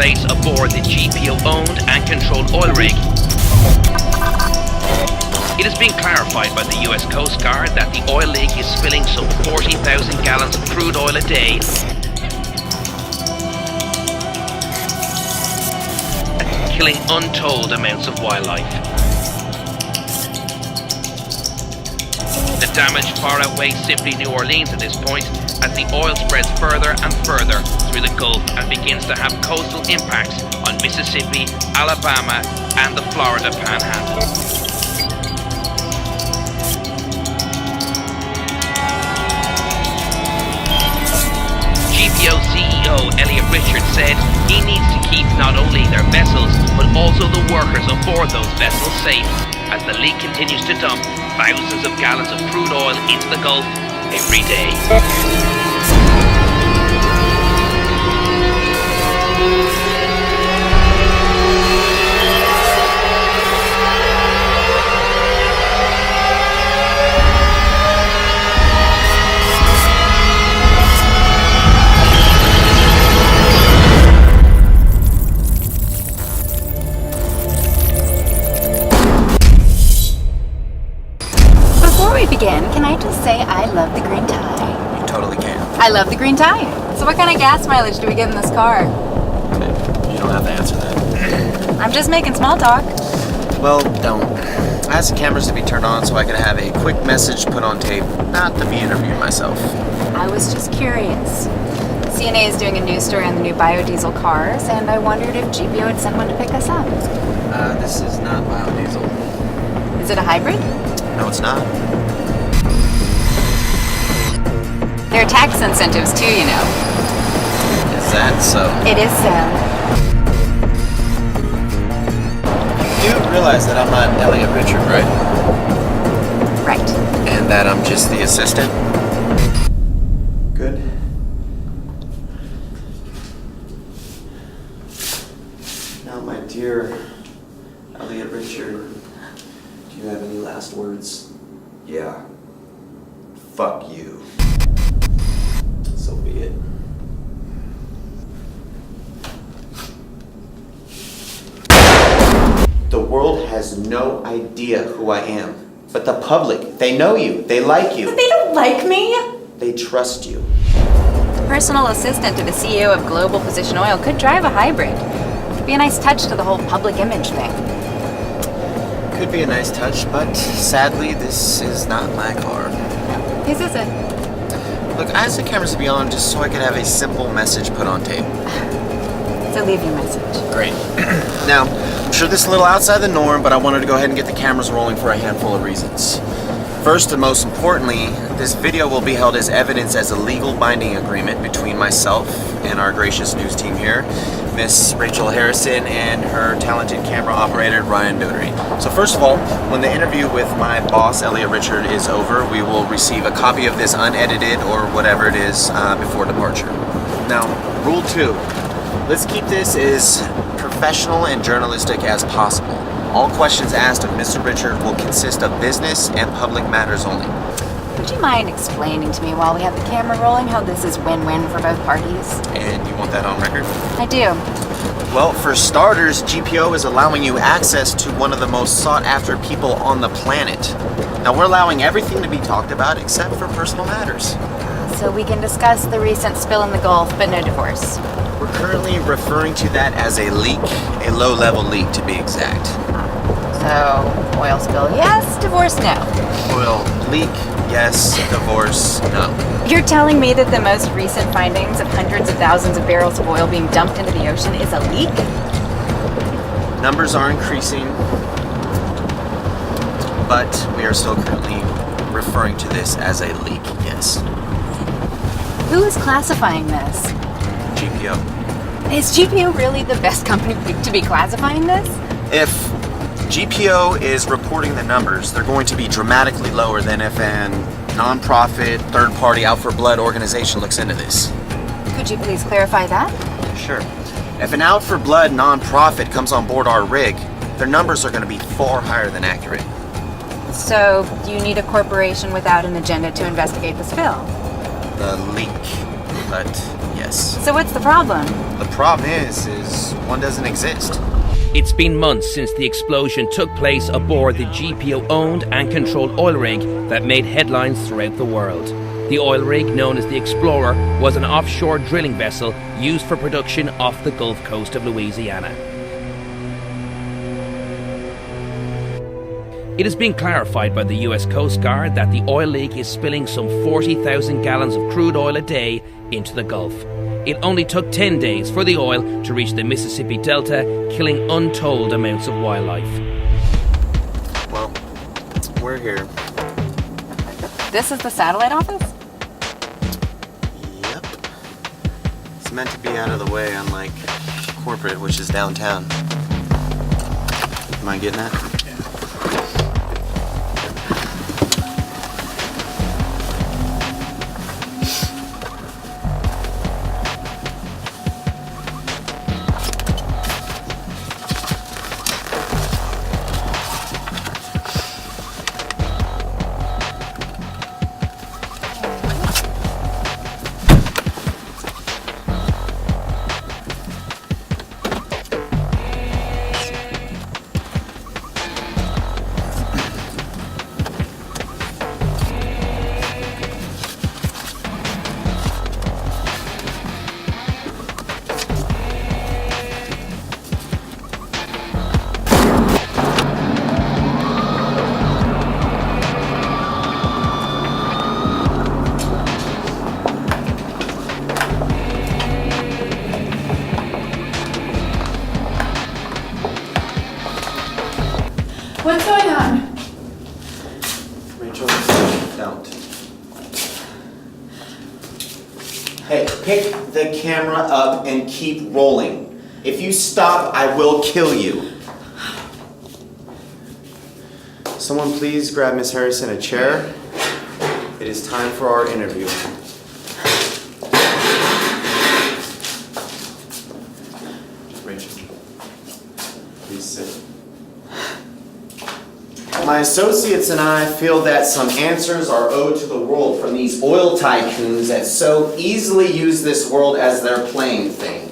place aboard the GPO-owned and controlled oil rig. It has been clarified by the US Coast Guard that the oil rig is spilling some 40,000 gallons of crude oil a day, killing untold amounts of wildlife. The damage far outweighs simply New Orleans at this point, as the oil spreads further and further through the Gulf and begins to have coastal impacts on Mississippi, Alabama, and the Florida Panhandle. GPO CEO Elliot Richards said he needs to keep not only their vessels, but also the workers aboard those vessels safe, as the leak continues to dump thousands of gallons of crude oil into the Gulf every day. Can I just say I love the green tie? You totally can. I love the green tie. So what kind of gas mileage do we get in this car? You don't have to answer that. I'm just making small talk. Well, don't. I asked the cameras to be turned on so I could have a quick message put on tape, not to be interviewed myself. I was just curious. CNA is doing a news story on the new biodiesel cars, and I wondered if GPO had sent one to pick us up. This is not biodiesel. Is it a hybrid? No, it's not. There are tax incentives too, you know. Is that so? It is so. You do realize that I'm not Elliot Richard, right? Right. And that I'm just the assistant? Good. Now, my dear Elliot Richard, do you have any last words? Yeah. Fuck you. So be it. The world has no idea who I am. But the public, they know you, they like you. But they don't like me. They trust you. The personal assistant to the CEO of Global Position Oil could drive a hybrid. It'd be a nice touch to the whole public image thing. Could be a nice touch, but sadly, this is not my car. Whose is it? Look, I asked the cameras to be on just so I could have a simple message put on tape. So leave your message. Great. Now, I'm sure this is a little outside the norm, but I wanted to go ahead and get the cameras rolling for a handful of reasons. First and most importantly, this video will be held as evidence as a legal binding agreement between myself and our gracious news team here, Miss Rachel Harrison and her talented camera operator, Ryan Dotery. So first of all, when the interview with my boss, Elliot Richard, is over, we will receive a copy of this unedited or whatever it is before departure. Now, rule 2. Let's keep this as professional and journalistic as possible. All questions asked of Mr. Richard will consist of business and public matters only. Would you mind explaining to me while we have the camera rolling how this is win-win for both parties? And you want that on record? I do. Well, for starters, GPO is allowing you access to one of the most sought-after people on the planet. Now, we're allowing everything to be talked about except for personal matters. So we can discuss the recent spill in the Gulf, but no divorce. We're currently referring to that as a leak, a low-level leak to be exact. So, oil spill, yes, divorce, no. Oil leak, yes. Divorce, no. You're telling me that the most recent findings of hundreds of thousands of barrels of oil being dumped into the ocean is a leak? Numbers are increasing, but we are still currently referring to this as a leak, yes. Who is classifying this? GPO. Is GPO really the best company to be classifying this? If GPO is reporting the numbers, they're going to be dramatically lower than if an non-profit, third-party, out-for-blood organization looks into this. Could you please clarify that? Sure. If an out-for-blood non-profit comes on board our rig, their numbers are going to be far higher than accurate. So, you need a corporation without an agenda to investigate the spill? The leak. But yes. So what's the problem? The problem is one doesn't exist. It's been months since the explosion took place aboard the GPO-owned and controlled oil rig that made headlines throughout the world. The oil rig, known as the Explorer, was an offshore drilling vessel used for production off the Gulf Coast of Louisiana. It has been clarified by the US Coast Guard that the oil leak is spilling some 40,000 gallons of crude oil a day into the Gulf. It only took 10 days for the oil to reach the Mississippi Delta, killing untold amounts of wildlife. Well, we're here. This is the satellite office? Yep. It's meant to be out of the way, unlike corporate, which is downtown. Am I getting that? What's going on? Rachel, don't. Hey, pick the camera up and keep rolling. If you stop, I will kill you. Someone please grab Miss Harrison a chair. It is time for our interview. Rachel, please sit. My associates and I feel that some answers are owed to the world from these oil tycoons that so easily use this world as their playing thing.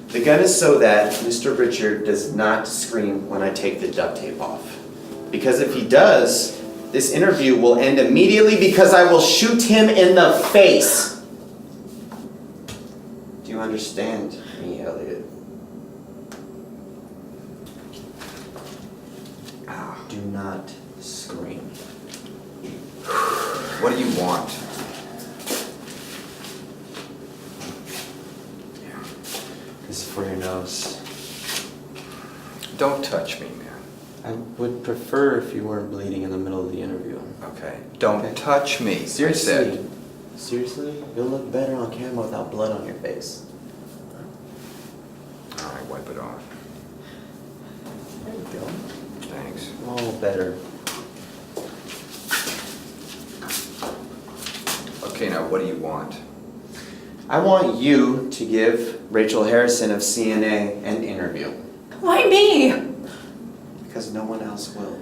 The gun is so that Mr. Richard does not scream when I take the duct tape off. Because if he does, this interview will end immediately because I will shoot him in the face. Do you understand me, Elliot? Do not scream. What do you want? This is for your nose. Don't touch me, man. I would prefer if you weren't bleeding in the middle of the interview. Okay. Don't Okay. touch me. I Seriously? said. Seriously? You'll look better on camera without blood on your face. All right, wipe it off. There you go. Thanks. All better. Okay, now what do you want? I want you to give Rachel Harrison of CNA an interview. Why me? Because no one else will.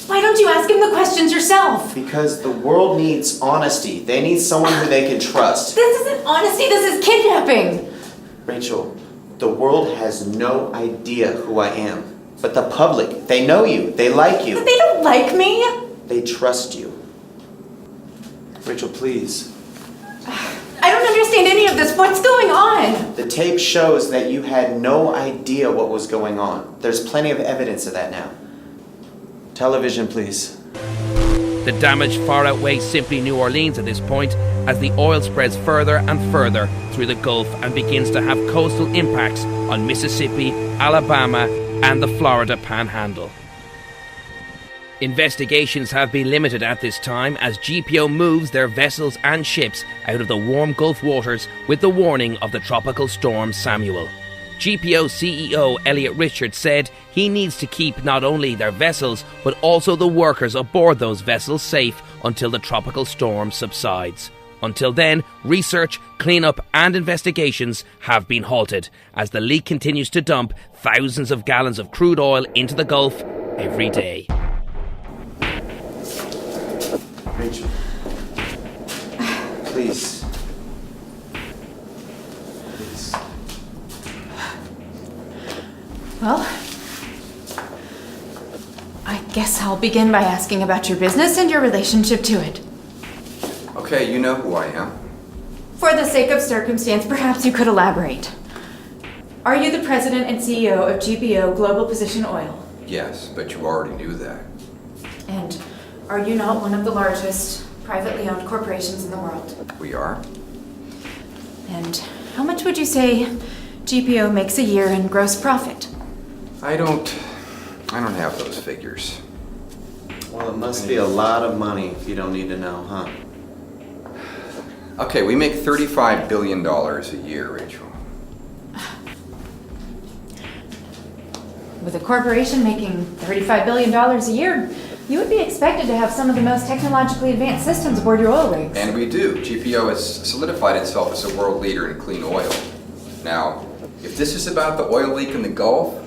Why don't you ask him the questions yourself? Because the world needs honesty. They need someone who they can trust. This isn't honesty, this is kidnapping. Rachel, the world has no idea who I am. But the public, they know you, they like you, But they don't like me. they trust you. Rachel, please. I don't understand any of this. What's going on? The tape shows that you had no idea what was going on. There's plenty of evidence of that now. Television, please. The damage far outweighs simply New Orleans at this point, as the oil spreads further and further through the Gulf and begins to have coastal impacts on Mississippi, Alabama, and the Florida Panhandle. Investigations have been limited at this time as GPO moves their vessels and ships out of the warm Gulf waters with the warning of the tropical storm Samuel. GPO CEO Elliot Richards said he needs to keep not only their vessels but also the workers aboard those vessels safe until the tropical storm subsides. Until then, research, cleanup and investigations have been halted as the leak continues to dump thousands of gallons of crude oil into the Gulf every day. Rachel, please. Well, I guess I'll begin by asking about your business and your relationship to it. Okay, you know who I am. For the sake of circumstance, perhaps you could elaborate. Are you the president and CEO of GPO Global Position Oil? Yes, but you already knew that. And are you not one of the largest privately owned corporations in the world? We are? And how much would you say GPO makes a year in gross profit? I don't have those figures. Well, it must be a lot of money if you don't need to know, huh? Okay, we make $35 billion a year, Rachel. With a corporation making $35 billion a year, you would be expected to have some of the most technologically advanced systems aboard your oil rigs. And we do. GPO has solidified itself as a world leader in clean oil. Now, if this is about the oil leak in the Gulf,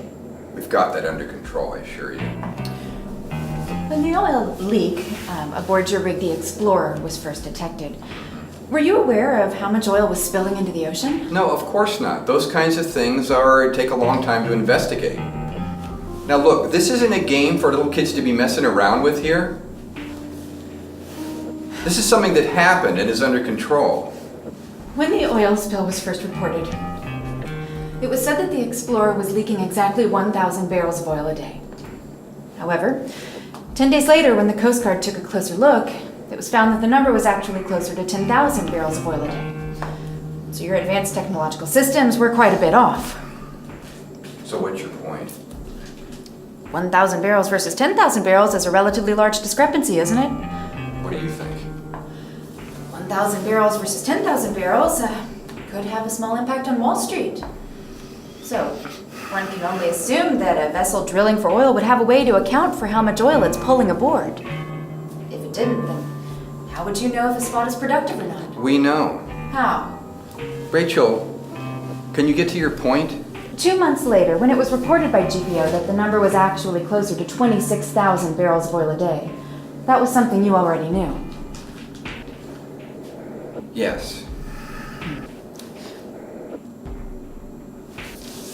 we've got that under control, I assure you. When the oil leak aboard your rig, the Explorer, was first detected, were you aware of how much oil was spilling into the ocean? No, of course not. Those kinds of things take a long time to investigate. Now look, this isn't a game for little kids to be messing around with here. This is something that happened and is under control. When the oil spill was first reported, it was said that the Explorer was leaking exactly 1,000 barrels of oil a day. However, 10 days later, when the Coast Guard took a closer look, it was found that the number was actually closer to 10,000 barrels of oil a day. So your advanced technological systems were quite a bit off. So what's your point? 1,000 barrels versus 10,000 barrels is a relatively large discrepancy, isn't it? What do you think? 1,000 barrels versus 10,000 barrels could have a small impact on Wall Street. So, one can only assume that a vessel drilling for oil would have a way to account for how much oil it's pulling aboard. If it didn't, then how would you know if a spot is productive or not? We know. How? Rachel, can you get to your point? 2 months later, when it was reported by GPO that the number was actually closer to 26,000 barrels of oil a day, that was something you already knew. Yes.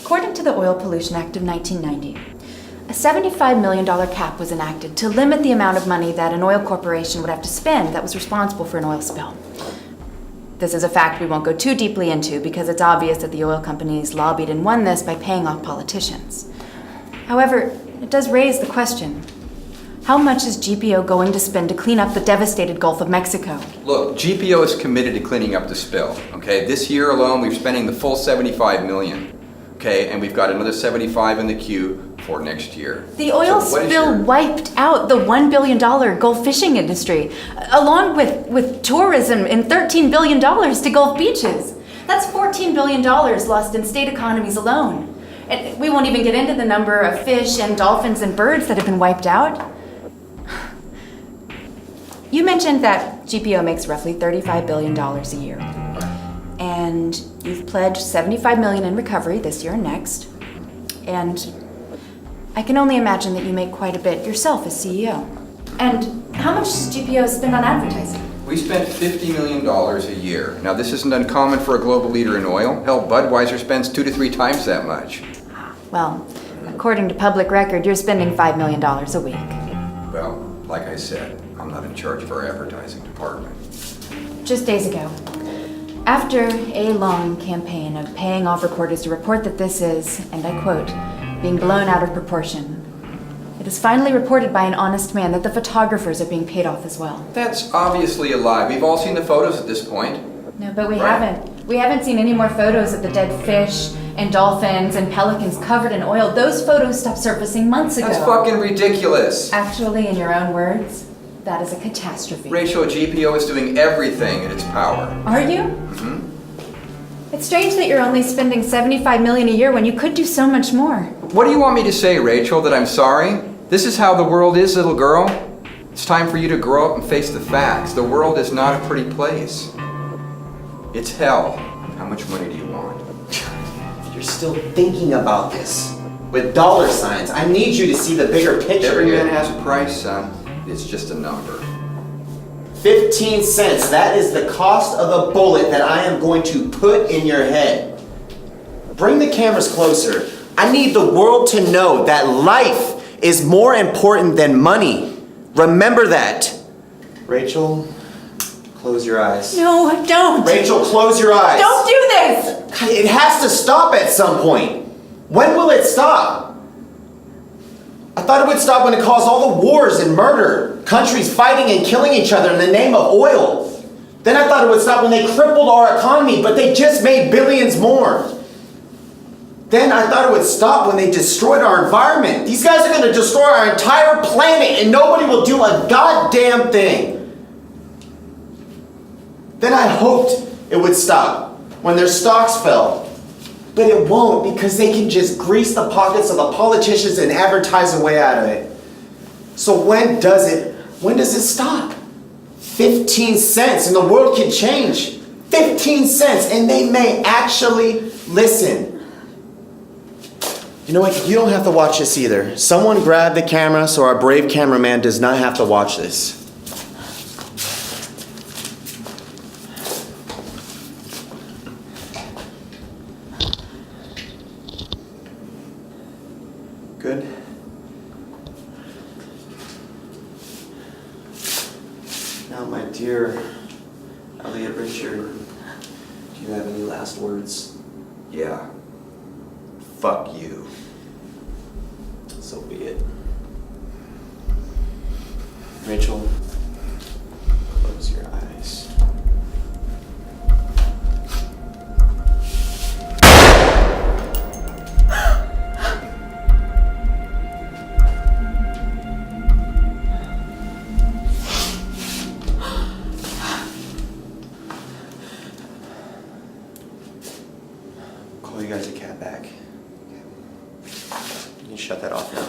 According to the Oil Pollution Act of 1990, a $75 million cap was enacted to limit the amount of money that an oil corporation would have to spend that was responsible for an oil spill. This is a fact we won't go too deeply into because it's obvious that the oil companies lobbied and won this by paying off politicians. However, it does raise the question, how much is GPO going to spend to clean up the devastated Gulf of Mexico? Look, GPO is committed to cleaning up the spill, okay? This year alone, we're spending the full $75 million, okay? And we've got another $75 in the queue for next year. The oil So what is spill your- wiped out the $1 billion Gulf fishing industry, along with tourism and $13 billion to Gulf beaches. That's $14 billion lost in state economies alone. And we won't even get into the number of fish and dolphins and birds that have been wiped out. You mentioned that GPO makes roughly $35 billion a year. And you've pledged $75 million in recovery this year and next. And I can only imagine that you make quite a bit yourself as CEO. And how much does GPO spend on advertising? We spent $50 million a year. Now, this isn't uncommon for a global leader in oil. Hell, Budweiser spends 2 to 3 times that much. Well, according to public record, you're spending $5 million a week. Well, like I said, I'm not in charge of our advertising department. Just days ago, after a long campaign of paying off reporters to report that this is, and I quote, being blown out of proportion, it is finally reported by an honest man that the photographers are being paid off as well. That's obviously a lie. We've all seen the photos at this point. No, but we Right. haven't. We haven't seen any more photos of the dead fish and dolphins and pelicans covered in oil. Those photos stopped surfacing months ago. That's fucking ridiculous. Actually, in your own words, that is a catastrophe. Rachel, GPO is doing everything in its power. Are you? Mm-hmm. It's strange that you're only spending $75 million a year when you could do so much more. What do you want me to say, Rachel? That I'm sorry? This is how the world is, little girl. It's time for you to grow up and face the facts. The world is not a pretty place. It's hell. How much money do you want? You're still thinking about this with dollar signs. I need you to see the bigger picture Every here. man has a price, son. It's just a number. 15 cents. That is the cost of a bullet that I am going to put in your head. Bring the cameras closer. I need the world to know that life is more important than money. Remember that. Rachel, close your eyes. No, don't. Rachel, close your eyes. Don't do this. It has to stop at some point. When will it stop? I thought it would stop when it caused all the wars and murder, countries fighting and killing each other in the name of oil. Then I thought it would stop when they crippled our economy, but they just made billions more. Then I thought it would stop when they destroyed our environment. These guys are going to destroy our entire planet and nobody will do a goddamn thing. Then I hoped it would stop when their stocks fell. But it won't, because they can just grease the pockets of the politicians and advertise their way out of it. So when does it stop? 15 cents and the world can change. 15 cents and they may actually listen. You know what? You don't have to watch this either. Someone grab the camera so our brave cameraman does not have to watch this. Good. Now, my dear Elliot Richard, do you have any last words? Yeah. Fuck you. So be it. Rachel, close your eyes. Call you guys a cab back. You can shut that off now.